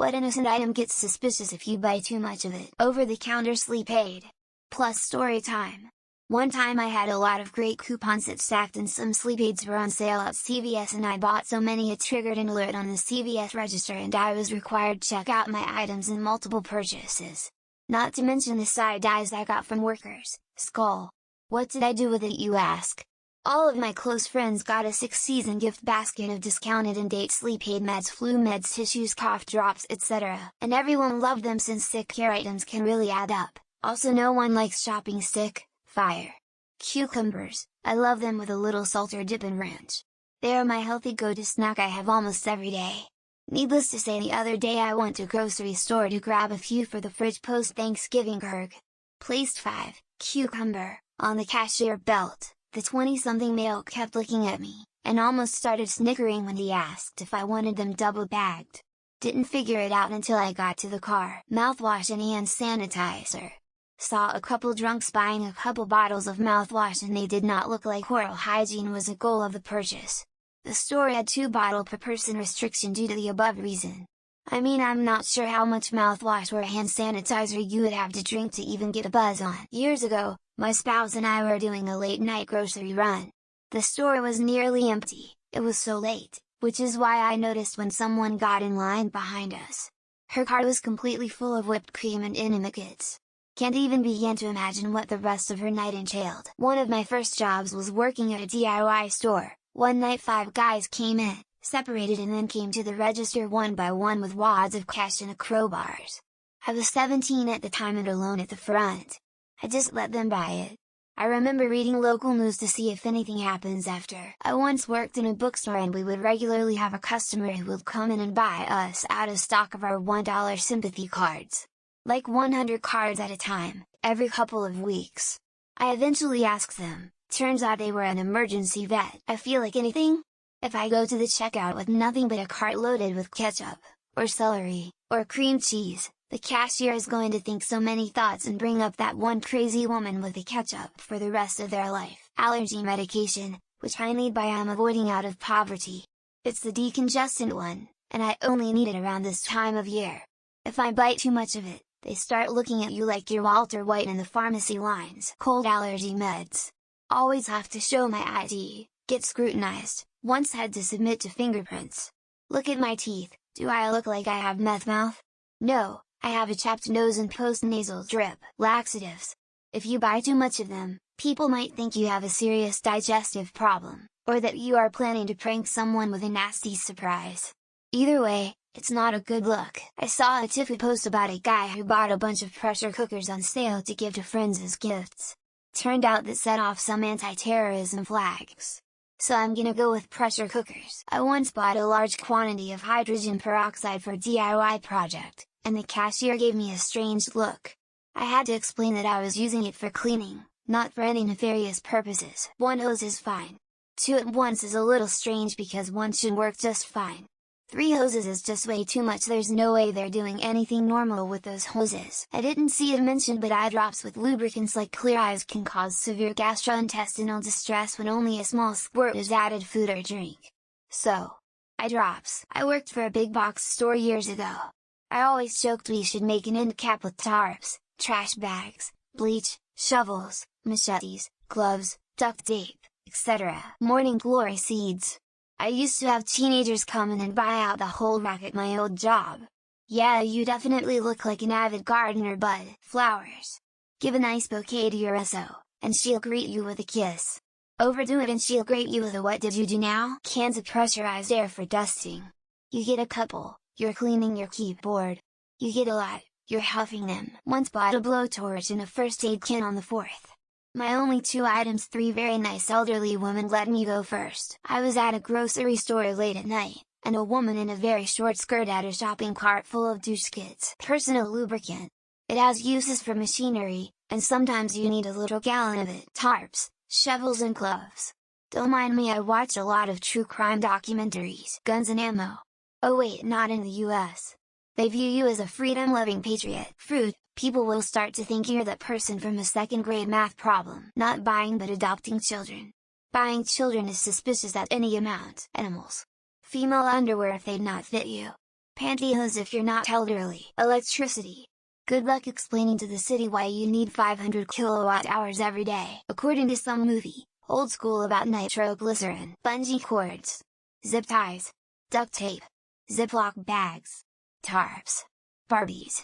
What innocent item gets suspicious if you buy too much of it? Over-the-counter sleep aid. Plus story time. One time I had a lot of great coupons that stacked and some sleep aids were on sale at CVS and I bought so many it triggered an alert on the CVS register and I was required to check out my items in multiple purchases. Not to mention the side eyes I got from workers. Skull. What did I do with it, you ask? All of my close friends got a 6-season gift basket of discounted and date sleep aid meds, flu meds, tissues, cough drops, etc. And everyone loved them since sick care items can really add up. Also, no one likes shopping sick. Fire. Cucumbers, I love them with a little salt or dip in ranch. They are my healthy go-to snack I have almost every day. Needless to say, the other day I went to grocery store to grab a few for the fridge post-Thanksgiving Kirk. Placed 5, cucumber, on the cashier belt. The 20-something male kept looking at me, and almost started snickering when he asked if I wanted them double-bagged. Didn't figure it out until I got to the car. Mouthwash and hand sanitizer. Saw a couple drunks buying a couple bottles of mouthwash and they did not look like oral hygiene was a goal of the purchase. The store had 2 bottle per person restriction due to the above reason. I mean, I'm not sure how much mouthwash or hand sanitizer you would have to drink to even get a buzz on. Years ago, my spouse and I were doing a late-night grocery run. The store was nearly empty, it was so late, which is why I noticed when someone got in line behind us. Her cart was completely full of whipped cream and enema kits. Can't even begin to imagine what the rest of her night entailed. One of my first jobs was working at a DIY store. One night 5 guys came in, separated and then came to the register one by one with wads of cash and crowbars. I was 17 at the time and alone at the front. I just let them buy it. I remember reading local news to see if anything happens after. I once worked in a bookstore and we would regularly have a customer who would come in and buy us out of stock of our $1 sympathy cards. Like 100 cards at a time, every couple of weeks. I eventually asked them, turns out they were an emergency vet. I feel like anything? If I go to the checkout with nothing but a cart loaded with ketchup, or celery, or cream cheese, the cashier is going to think so many thoughts and bring up that one crazy woman with the ketchup for the rest of their life. Allergy medication, which I need but I'm avoiding out of poverty. It's the decongestant one, and I only need it around this time of year. If I bite too much of it, they start looking at you like you're Walter White in the pharmacy lines. Cold allergy meds. Always have to show my ID, get scrutinized, once had to submit to fingerprints. Look at my teeth, do I look like I have meth mouth? No, I have a chapped nose and post-nasal drip. Laxatives. If you buy too much of them, people might think you have a serious digestive problem, or that you are planning to prank someone with a nasty surprise. Either way, it's not a good look. I saw a Tiffany post about a guy who bought a bunch of pressure cookers on sale to give to friends as gifts. Turned out that set off some anti-terrorism flags. So I'm gonna go with pressure cookers. I once bought a large quantity of hydrogen peroxide for a DIY project, and the cashier gave me a strange look. I had to explain that I was using it for cleaning, not for any nefarious purposes. 1 hose is fine. 2 at once is a little strange because 1 should work just fine. 3 hoses is just way too much. There's no way they're doing anything normal with those hoses. I didn't see it mentioned, but eye drops with lubricants like Clear Eyes can cause severe gastrointestinal distress when only a small squirt is added food or drink. So, eye drops. I worked for a big box store years ago. I always joked we should make an end cap with tarps, trash bags, bleach, shovels, machetes, gloves, duct tape, etc. Morning glory seeds. I used to have teenagers come in and buy out the whole rack at my old job. Yeah, you definitely look like an avid gardener. Bud. Flowers. Give a nice bouquet to your SO, and she'll greet you with a kiss. Overdo it and she'll greet you with a what did you do now? Cans of pressurized air for dusting. You get a couple, you're cleaning your keyboard. You get a lot, you're huffing them. Once bought a blowtorch and a first aid kit on the 4th. My only 2 items. 3 very nice elderly women let me go first. I was at a grocery store late at night, and a woman in a very short skirt had a shopping cart full of douche kits. Personal lubricant. It has uses for machinery, and sometimes you need a little gallon of it. Tarps, shovels and gloves. Don't mind me, I watch a lot of true crime documentaries. Guns and ammo. Oh wait, not in the US. They view you as a freedom-loving patriot. Fruit. People will start to think you're that person from a 2nd grade math problem. Not buying but adopting children. Buying children is suspicious at any amount. Animals. Female underwear if they'd not fit you. Pantyhose if you're not elderly. Electricity. Good luck explaining to the city why you need 500 kilowatt hours every day. According to some movie, old school about nitroglycerin. Bungee cords. Zip ties. Duct tape. Ziploc bags. Tarps. Barbies.